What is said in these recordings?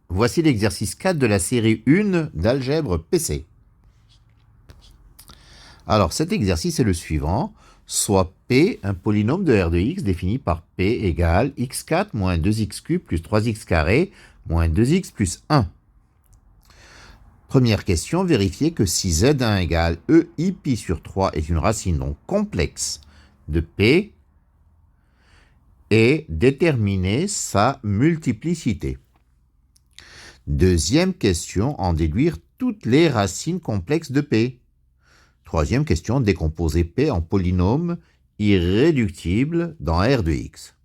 Voici l'exercice 4 de la série 1 d'algèbre PC. Alors cet exercice est le suivant. Soit P, un polynôme de R de x défini par P égale x4 moins 2x3 plus 3x carré moins 2x plus 1. Première question, vérifiez que si Z1 égale EI pi sur 3 est une racine non complexe de P et déterminez sa multiplicité. Deuxième question, en déduire toutes les racines complexes de P. Troisième question, décomposer P en polynôme irréductible dans R de x.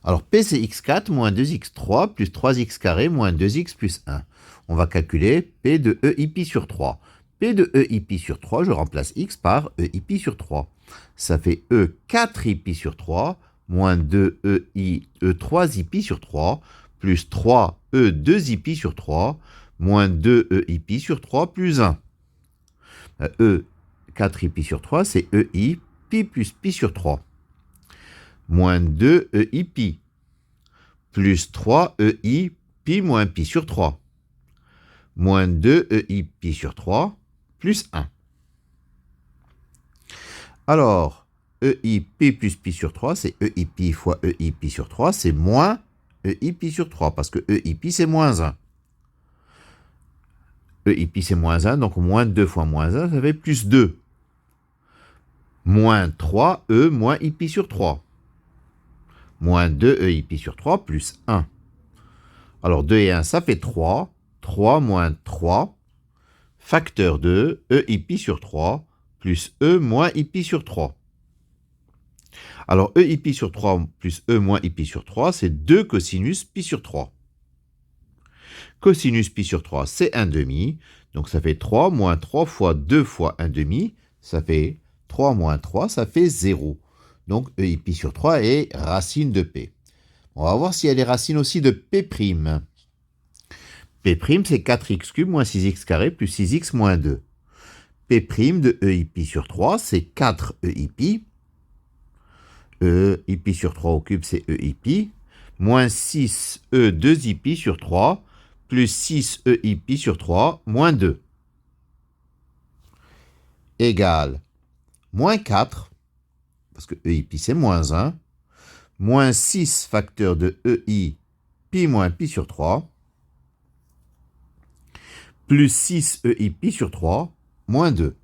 Alors P c'est x4 moins 2x3 plus 3x carré moins 2x plus 1. On va calculer P de EI pi sur 3. P de EI pi sur 3, je remplace x par EI pi sur 3. Ça fait E4i pi sur 3 moins 2EI E3i pi sur 3 plus 3E2i pi sur 3 moins 2EI pi sur 3 plus 1. E4i pi sur 3, c'est EI pi plus pi sur 3. Moins 2EI pi plus 3EI pi moins pi sur 3. Moins 2EI pi sur 3 plus 1. Alors, EI pi plus pi sur 3, c'est EI pi fois EI pi sur 3, c'est moins EI pi sur 3, parce que EI pi c'est moins 1. EI pi c'est moins 1, donc moins 2 fois moins 1, ça fait plus 2. Moins 3E moins I pi sur 3. Moins 2EI pi sur 3 plus 1. Alors 2 et 1, ça fait 3. 3 moins 3, facteur de EI pi sur 3 plus E moins I pi sur 3. Alors EI pi sur 3 plus E moins I pi sur 3, c'est 2 cosinus pi sur 3. Cosinus pi sur 3, c'est 1/2. Donc ça fait 3 moins 3 fois 2 fois 1/2. Ça fait 3 moins 3, ça fait 0. Donc EI pi sur 3 est racine de P. On va voir si elle est racine aussi de P'. P', c'est 4x3 moins 6x carré plus 6x moins 2. P' de EI pi sur 3, c'est 4 EI pi. EI pi sur 3 au cube, c'est EI pi. Moins 6 E2i pi sur 3, plus 6 EI pi sur 3, moins 2. Égale moins 4, parce que EI pi c'est moins 1, moins 6 facteur de EI pi moins pi sur 3, plus 6 EI pi sur 3, moins 2.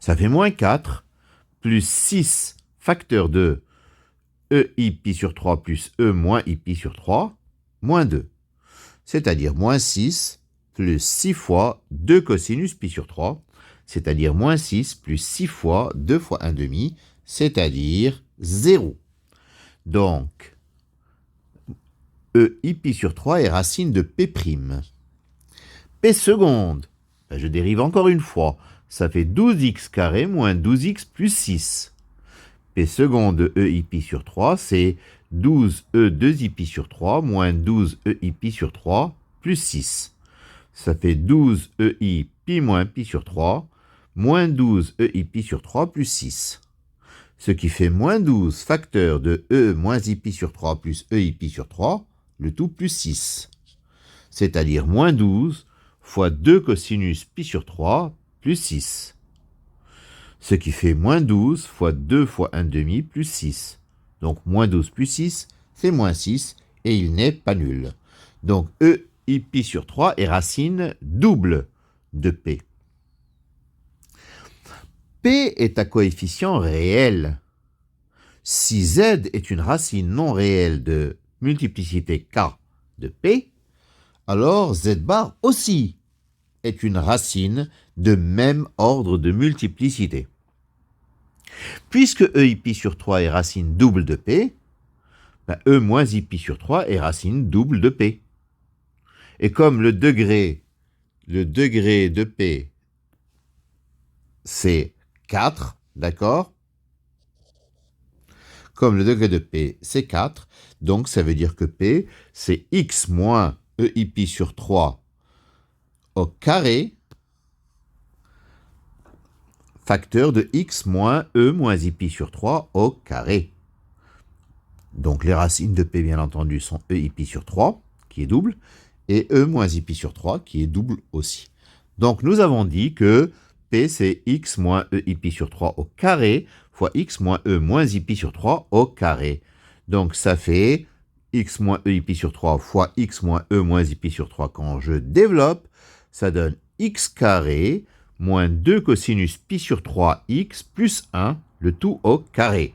Ça fait moins 4, plus 6 facteur de EI pi sur 3 plus E moins I pi sur 3, moins 2. C'est-à-dire moins 6 plus 6 fois 2 cosinus pi sur 3, c'est-à-dire moins 6 plus 6 fois 2 fois 1/2, c'est-à-dire 0. Donc, EI pi sur 3 est racine de P'. P seconde, je dérive encore une fois, ça fait 12x carré moins 12x plus 6. P seconde de EI pi sur 3, c'est 12E2i pi sur 3 moins 12EI pi sur 3 plus 6. Ça fait 12EI pi moins pi sur 3 moins 12EI pi sur 3 plus 6. Ce qui fait moins 12 facteur de E moins I pi sur 3 plus EI pi sur 3, le tout plus 6. C'est-à-dire moins 12 fois 2 cosinus pi sur 3 plus 6. Ce qui fait moins 12 fois 2 fois 1/2 plus 6. Donc moins 12 plus 6, c'est moins 6, et il n'est pas nul. Donc EI pi sur 3 est racine double de P. P est à coefficient réel. Si Z est une racine non réelle de multiplicité K de P, alors Z bar aussi est une racine de même ordre de multiplicité. Puisque EI pi sur 3 est racine double de P, E moins I pi sur 3 est racine double de P. Et comme le degré de P, c'est 4, d'accord? Comme le degré de P, c'est 4, donc ça veut dire que P, c'est x moins EI pi sur 3 au carré, facteur de x moins E moins I pi sur 3 au carré. Donc les racines de P, bien entendu, sont E i pi sur 3, qui est double, et E moins i pi sur 3, qui est double aussi. Donc nous avons dit que P, c'est x moins E i pi sur 3 au carré, fois x moins E moins i pi sur 3 au carré. Donc ça fait x moins E i pi sur 3 fois x moins E moins i pi sur 3. Quand je développe, ça donne x carré moins 2 cosinus pi sur 3x plus 1, le tout au carré.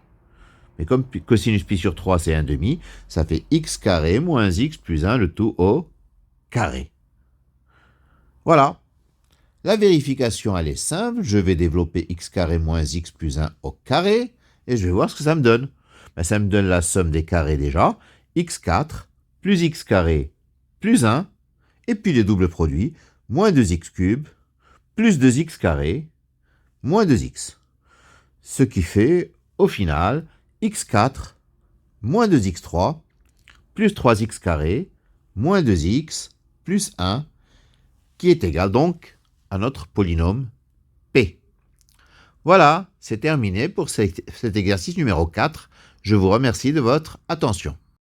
Mais comme cosinus pi sur 3, c'est 1/2, ça fait x carré moins x plus 1, le tout au carré. Voilà. La vérification, elle est simple. Je vais développer x carré moins x plus 1 au carré, et je vais voir ce que ça me donne. Ben, ça me donne la somme des carrés déjà. x4 plus x carré plus 1, et puis les doubles produits, moins 2x cube plus 2x carré moins 2x. Ce qui fait, au final, x4 moins 2x3 plus 3x carré moins 2x plus 1, qui est égal donc à notre polynôme P. Voilà, c'est terminé pour cet exercice numéro 4. Je vous remercie de votre attention.